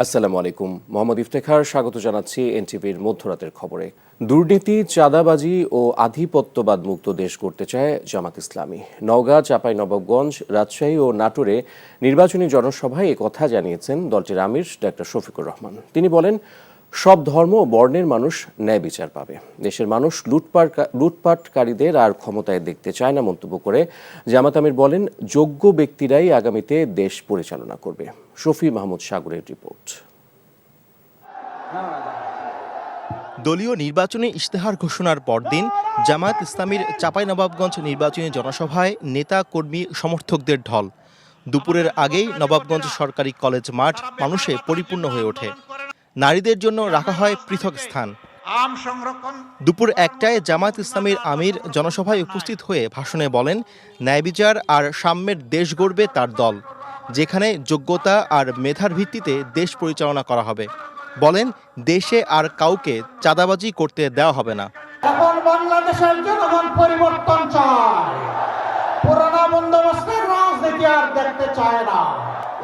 আসসালামু আলাইকুম। মোহাম্মদ ইফতেখার স্বাগত জানাচ্ছি এনটিভির মধ্যরাতের খবরে। দুর্নীতি, চাঁদাবাজি ও আধিপত্যবাদ মুক্ত দেশ করতে চায় জামাত ইসলামী। নওগাঁ, চাঁপাইনবাবগঞ্জ, রাজশাহী ও নাটোরে নির্বাচনী জনসভায় কথা জানিয়েছেন দলটির আমির ডাক্তার শফিকুর রহমান। তিনি বলেন, সব ধর্ম ও বর্ণের মানুষ ন্যায় বিচার পাবে। দেশের মানুষ লুটপাটকারীদের আর ক্ষমতায় দেখতে চায় না মন্তব্য করে জামাত আমির বলেন, যোগ্য ব্যক্তিরাই আগামীতে দেশ পরিচালনা করবে। শফি মাহমুদ সাগরের রিপোর্ট। দলীয় নির্বাচনী ইশতেহার ঘোষণার পরদিন জামায়াত ইসলামীর চাঁপাইনবাবগঞ্জ নির্বাচনী জনসভায় নেতা কর্মী সমর্থকদের ঢল। দুপুরের আগেই নবাবগঞ্জ সরকারি কলেজ মাঠ মানুষে পরিপূর্ণ হয়ে ওঠে। নারীদের জন্য রাখা হয় পৃথক স্থান। দুপুর 1টায় জামায়াত ইসলামীর আমির জনসভায় উপস্থিত হয়ে ভাষণে বলেন, ন্যায় বিচার আর সাম্যের দেশ গড়বে তার দল, যেখানে যোগ্যতা আর মেধার ভিত্তিতে দেশ পরিচালনা করা হবে। বলেন, দেশে আর কাউকে চাঁদাবাজি করতে দেওয়া হবে না। এখন বাংলাদেশের জনগণ পরিবর্তন চায়, পুরোনো বন্দোবস্তের রাজনীতি আর দেখতে চায় না।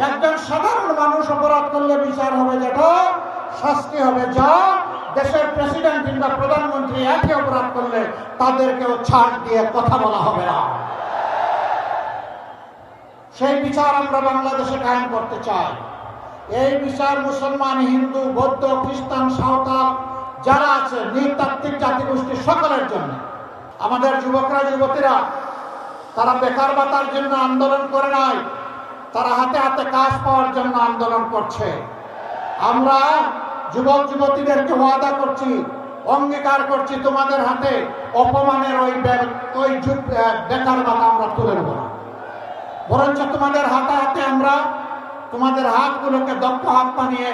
একজন সাধারণ মানুষ অপরাধ করলে বিচার হবে যেটা, শাস্তি হবে যা। দেশের প্রেসিডেন্ট কিংবা প্রধানমন্ত্রী একই অপরাধ করলে তাদেরকেও ছাড় দিয়ে কথা বলা হবে না। সেই বিচার আমরা বাংলাদেশে কায়েম করতে চাই। এই বিচার মুসলমান, হিন্দু, বৌদ্ধ, খ্রিস্টান, সাঁওতাল যারা আছে, নৃতাত্ত্বিক জাতিগোষ্ঠী সকলের জন্য। আমাদের যুবকরা, যুবতীরা তারা বেকার ভাতার জন্য আন্দোলন করে নাই, তারা হাতে হাতে কাজ পাওয়ার জন্য আন্দোলন করছে। আমরা যুবক যুবতীদেরকে ওয়াদা করছি, অঙ্গীকার করছি, তোমাদের হাতে অপমানের ওই বেকার ভাতা আমরা তুলে নেব না, বরঞ্চ তোমাদের হাতে হাতে আমরা তোমাদের হাতগুলোকে দক্ষ হাত বানিয়ে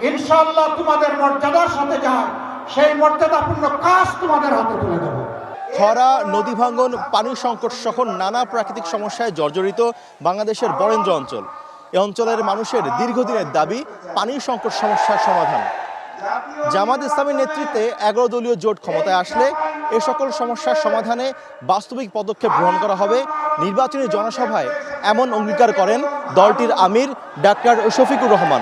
ইনশাআল্লাহ তোমাদের মর্যাদার সাথে যায় সেই মর্যাদাপূর্ণ কাজ তোমাদের হাতে তুলে দেব। খরা, নদী ভাঙ্গন, পানি সংকট সহ নানা প্রাকৃতিক সমস্যায় জর্জরিত বাংলাদেশের বরেন্দ্র অঞ্চল। এ অঞ্চলের মানুষের দীর্ঘদিনের দাবি পানির সংকট সমস্যার সমাধান। জামাত ইসলামের নেতৃত্বে 11 দলীয় জোট ক্ষমতায় আসলে এ সকল সমস্যার সমাধানে বাস্তবিক পদক্ষেপ গ্রহণ করা হবে। নির্বাচনী জনসভায় এমন অঙ্গীকার করেন দলটির আমির ডাক্তার শফিকুর রহমান।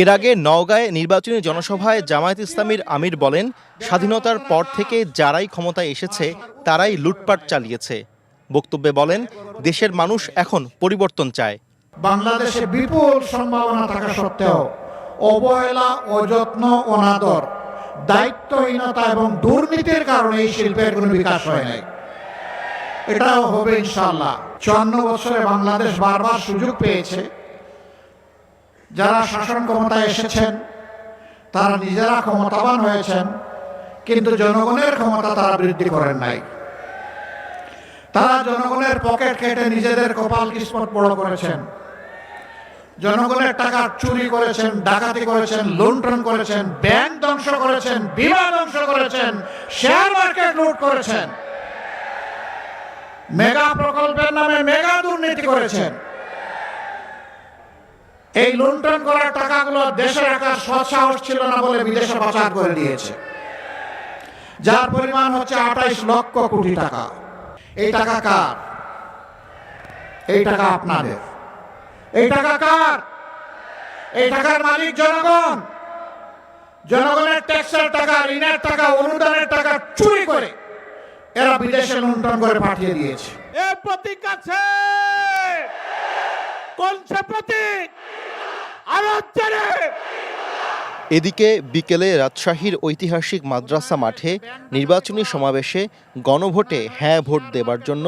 এর আগে নওগাঁয় নির্বাচনী জনসভায় জামায়াত ইসলামীর আমির বলেন, স্বাধীনতার পর থেকে যারাই ক্ষমতায় এসেছে তারাই লুটপাট চালিয়েছে। বক্তব্যে বলেন, দেশের মানুষ এখন পরিবর্তন চায়। বাংলাদেশে বিপুল সম্ভাবনা থাকা সত্ত্বেও অবহেলা, অযত্ন, অনাদর, দায়িত্বহীনতা এবং দুর্নীতির কারণে এই শিল্পের কোনো বিকাশ হয় নাই। এটাও হবে ইনশাআল্লাহ। 54 বছরে বাংলাদেশ বারবার সুযোগ পেয়েছে। যারা শাসন ক্ষমতায় এসেছেন তারা নিজেরা ক্ষমতাবান হয়েছেন, কিন্তু জনগণের ক্ষমতা তারা বৃদ্ধি করেন নাই। তারা জনগণের পকেট কেটে নিজেদের কপাল কিসমত বড় করেছেন। জনগণের টাকা চুরি করেছেন, ডাকাতি করেছেন, লুণ্ঠন করেছেন, ব্যাংক ধ্বংস করেছেন, বিমা ধ্বংস করেছেন, শেয়ার মার্কেট লুট করেছেন, মেগা প্রকল্পের নামে মেগা দুর্নীতি করেছেন। এই লুণ্ঠন করার টাকাগুলো দেশে রাখার সৎসাহস ছিল না বলে বিদেশে পাচার করে দিয়েছে, যার পরিমাণ হচ্ছে 28 লক্ষ কোটি টাকা। এই টাকা কার? এই টাকা আপনাদের। এই টাকা কার? এই টাকার মালিক জনগণ। জনগণের ট্যাক্সের টাকা, ঋণের টাকা, অনুদানের টাকা চুরি করে এরা বিদেশে লুণ্ঠন করে পাঠিয়ে দিয়েছে। এ প্রতীক আছে, কোন সে প্রতীক? এদিকে বিকেলে রাজশাহীর ঐতিহাসিক মাদ্রাসা মাঠে নির্বাচনী সমাবেশে গণভোটে হ্যাঁ ভোট দেবার জন্য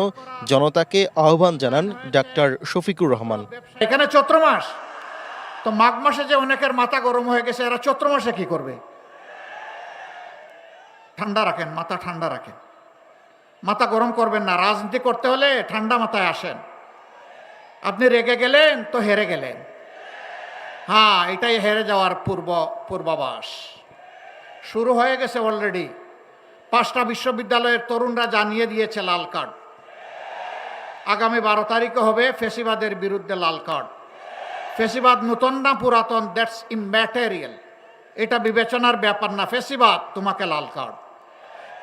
জনতাকে আহ্বান জানান ডাক্তার শফিকুর রহমান। এখানে চৈত্র মাস, তো মাঘ মাসে যে অনেকের মাথা গরম হয়ে গেছে, এরা চৈত্র মাসে কি করবে? ঠান্ডা রাখেন, মাথা ঠান্ডা রাখেন, মাথা গরম করবেন না। রাজনীতি করতে হলে ঠান্ডা মাথায় আসেন। আপনি রেগে গেলেন তো হেরে গেলেন। হ্যাঁ, এটাই হেরে যাওয়ার পূর্বাভাস। শুরু হয়ে গেছে অলরেডি। 5টা বিশ্ববিদ্যালয়ের তরুণরা জানিয়ে দিয়েছে লাল কার্ড। আগামী 12 তারিখে হবে ফেসিবাদের বিরুদ্ধে লাল কার্ড। ফেসিবাদ নতুন না পুরাতন, দ্যাটস ইম্যাটেরিয়াল, এটা বিবেচনার ব্যাপার না। ফেসিবাদ, তোমাকে লাল কার্ড।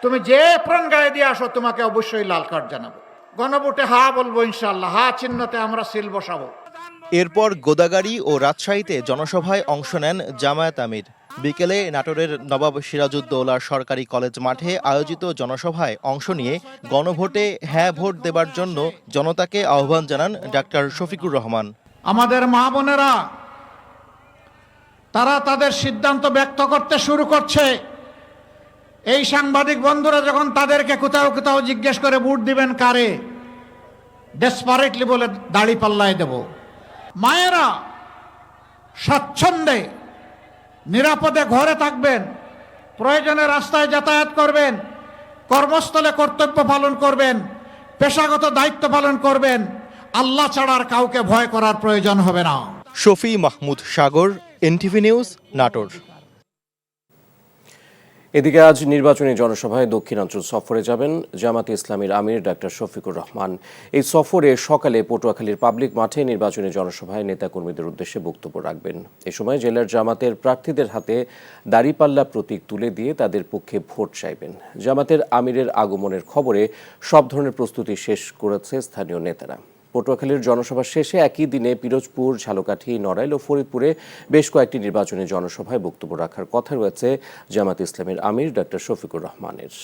তুমি যে প্রাণ গায়ে দিয়ে আসো তোমাকে অবশ্যই লাল কার্ড জানাবো। গণভোটে হা বলবো ইনশাআল্লাহ। হা চিহ্নতে আমরা সিল বসাবো। এরপর গোদাগাড়ি ও রাজশাহীতে জনসভায় অংশ নেন জামায়াত আমির। বিকেলে নাটোরের নবাব সিরাজউদ্দৌলা সরকারি কলেজ মাঠে আয়োজিত জনসভায় অংশ নিয়ে গণভোটে হ্যাঁ ভোট দেবার জন্য জনতাকে আহ্বান জানান ডাক্তার শফিকুর রহমান। আমাদের মা বোনেরা তারা তাদের সিদ্ধান্ত ব্যক্ত করতে শুরু করছে। এই সাংবাদিক বন্ধুরা যখন তাদেরকে কোথাও কোথাও জিজ্ঞেস করে ভোট দিবেন কারে, ডেসপারেটলি বলে দাড়ি পাল্লায় দেব। মায়েরা স্বাচ্ছন্দ্যে নিরাপদে ঘরে থাকবেন, প্রয়োজনে রাস্তায় যাতায়াত করবেন, কর্মস্থলে কর্তব্য পালন করবেন, পেশাগত দায়িত্ব পালন করবেন। আল্লাহ ছাড়া আর কাউকে ভয় করার প্রয়োজন হবে না। শফি মাহমুদ সাগর, এনটিভি নিউজ, নাটোর। এদিকে আজ নির্বাচনী জনসভায় দক্ষিণাঞ্চল সফরে যাবেন জামাতে ইসলামীর আমির ডাক্তার শফিকুর রহমান। এই সফরে সকালে পটুয়াখালীর পাবলিক মাঠে নির্বাচনী জনসভায় নেতাকর্মীদের উদ্দেশ্যে বক্তব্য রাখবেন। এ সময় জেলার জামাতের প্রার্থীদের হাতে দাড়িপাল্লা প্রতীক তুলে দিয়ে তাদের পক্ষে ভোট চাইবেন। জামাতের আমিরের আগমনের খবরে সব ধরনের প্রস্তুতি শেষ করেছে স্থানীয় নেতারা। পটুয়াখালীর জনসভা শেষে একই দিনে পিরোজপুর, ঝালকাঠি, নড়াইল ও ফরিদপুরে বেশ কয়েকটি নির্বাচনী জনসভায় বক্তব্য রাখার কথা রয়েছে জামাত ইসলামের আমির ডাক্তার শফিকুর রহমানের।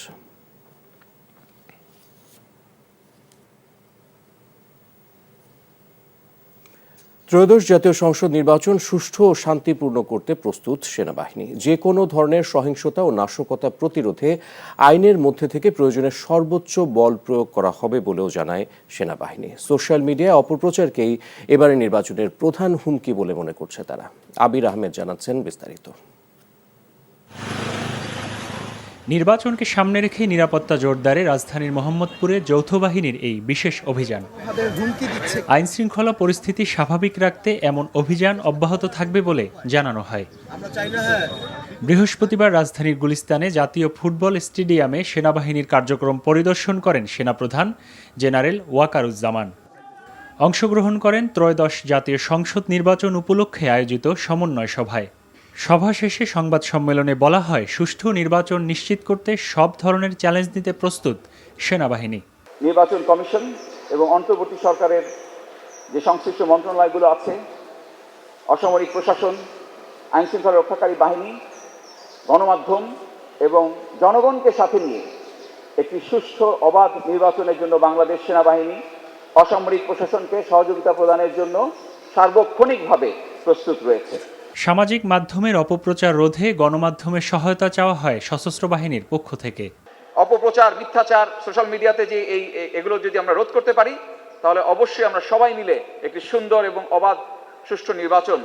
ত্রয়োদশ জাতীয় সংসদ নির্বাচন সুষ্ঠু ও শান্তিপূর্ণ করতে প্রস্তুত সেনাবাহিনী। যে কোনো ধরনের সহিংসতা ও নাশকতা প্রতিরোধে আইনের মধ্যে থেকে প্রয়োজনে সর্বোচ্চ বল প্রয়োগ করা হবে বলেও জানায় সেনাবাহিনী। সোশ্যাল মিডিয়ায় অপপ্রচারকেই এবারে নির্বাচনের প্রধান হুমকি বলে মনে করছে তারা। আবির আহমেদ জানাচ্ছেন বিস্তারিত। নির্বাচনকে সামনে রেখে নিরাপত্তা জোরদারে রাজধানীর মোহাম্মদপুরে যৌথ বাহিনীর এই বিশেষ অভিযান। আইন শৃঙ্খলা পরিস্থিতি স্বাভাবিক রাখতে এমন অভিযান অব্যাহত থাকবে বলে জানানো হয়। বৃহস্পতিবার রাজধানীর গুলিস্তানে জাতীয় ফুটবল স্টেডিয়ামে সেনাবাহিনীর কার্যক্রম পরিদর্শন করেন সেনাপ্রধান জেনারেল ওয়াকারুজ্জামান। অংশগ্রহণ করেন ত্রয়োদশ জাতীয় সংসদ নির্বাচন উপলক্ষে আয়োজিত সমন্বয় সভায়। সভা শেষে সংবাদ সম্মেলনে বলা হয়, সুষ্ঠু নির্বাচন নিশ্চিত করতে সব ধরনের চ্যালেঞ্জ নিতে প্রস্তুত সেনাবাহিনী। নির্বাচন কমিশন এবং অন্তর্বর্তী সরকারের যে সংশ্লিষ্ট মন্ত্রণালয়গুলো আছে, অসামরিক প্রশাসন, আইনশৃঙ্খলা রক্ষাকারী বাহিনী, গণমাধ্যম এবং জনগণকে সাথে নিয়ে একটি সুষ্ঠু অবাধ নির্বাচনের জন্য বাংলাদেশ সেনাবাহিনী অসামরিক প্রশাসনকে সহযোগিতা প্রদানের জন্য সার্বক্ষণিকভাবে প্রস্তুত রয়েছে। সামাজিক মাধ্যমের অপপ্রচার রোধে গণমাধ্যমের সহায়তা চাওয়া হয় সশস্ত্র বাহিনীর পক্ষ থেকে। অপপ্রচার, মিথ্যাচার, সোশ্যাল মিডিয়াতে যে এগুলো যদি আমরা রোধ করতে পারি, তাহলে অবশ্যই আমরা সবাই মিলে একটি সুন্দর এবং অবাধ সুষ্ঠু নির্বাচন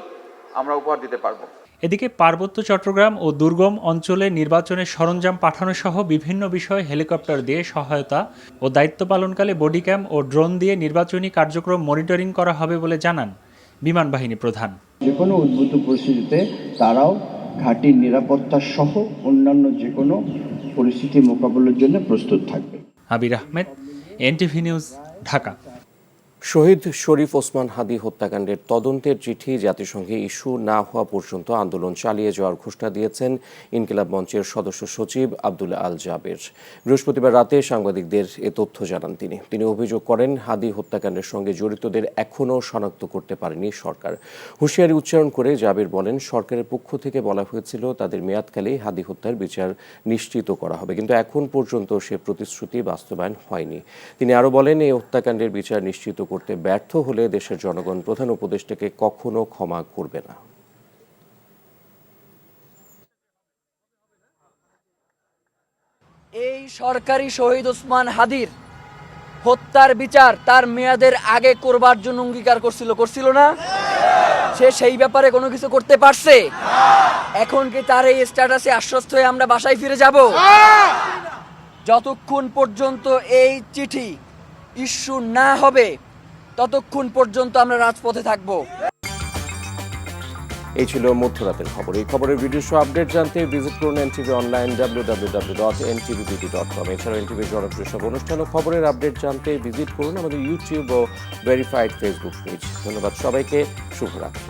আমরা উপহার দিতে পারব। এদিকে পার্বত্য চট্টগ্রাম ও দুর্গম অঞ্চলে নির্বাচনের সরঞ্জাম পাঠানো সহ বিভিন্ন বিষয়ে হেলিকপ্টার দিয়ে সহায়তা ও দায়িত্ব পালনকালে বডি ক্যাম ও ড্রোন দিয়ে নির্বাচনী কার্যক্রম মনিটরিং করা হবে বলে জানান বিমান বাহিনী প্রধান। যে কোনো উদ্ভূত পরিস্থিতিতে তারাও ঘাঁটির নিরাপত্তা সহ অন্যান্য যে কোনো পরিস্থিতি মোকাবেলার জন্য প্রস্তুত থাকবে। আবির আহমেদ, এনটিভি নিউজ, ঢাকা। শহীদ শরীফ ওসমান হাদী হত্যাকাণ্ডের তদন্তের চিঠি জাতিসংঘে ইস্যু না হওয়া পর্যন্ত আন্দোলন চালিয়ে যাওয়ার ঘোষণা দিয়েছেন ইনকিলাব মঞ্চের সদস্য সচিব আব্দুল্লাহ আল জাবের। বৃহস্পতিবার রাতে সাংবাদিকদের এ তথ্য জানান তিনি অভিযোগ করেন, হাদী হত্যাকাণ্ডের সঙ্গে জড়িতদের এখনও শনাক্ত করতে পারেনি সরকার। হুঁশিয়ারি উচ্চারণ করে জাবের বলেন, সরকারের পক্ষ থেকে বলা হয়েছিল তাদের মেয়াদকালেই হাদী হত্যার বিচার নিশ্চিত করা হবে, কিন্তু এখন পর্যন্ত সে প্রতিশ্রুতি বাস্তবায়ন হয়নি। তিনি আরও বলেন, এই হত্যাকাণ্ডের বিচার নিশ্চিত করতে ব্যর্থ হলে দেশের জনগণ প্রধান উপদেষ্টাকে কখনো ক্ষমা করবে না। এই সরকারি শহীদ ওসমান হাদীর হত্যার বিচার তার মেয়াদের আগে করবার জন্য অঙ্গীকার করছিল না? সে সেই ব্যাপারে কোনো কিছু করতে পারছে? এখন কি তার এই স্ট্যাটাসে আশ্বস্ত হয়ে আমরা বাসায় ফিরে যাব? যতক্ষণ পর্যন্ত এই চিঠি ইস্যু না হবে ততক্ষণ পর্যন্ত আমরা রাজপথে থাকব। এই ছিল মধ্যরাতের খবর। এই খবরের ভিডিও শো আপডেট জানতে ভিজিট করুন এনটিভি অনলাইন www.ntvbt.com। এছাড়াও এনটিভির জনপ্রিয় সব অনুষ্ঠান ও খবরের আপডেট জানতে ভিজিট করুন আমাদের ইউটিউব ও ভেরিফাইড ফেসবুক পেজ। ধন্যবাদ সবাইকে, শুভরাত্রি।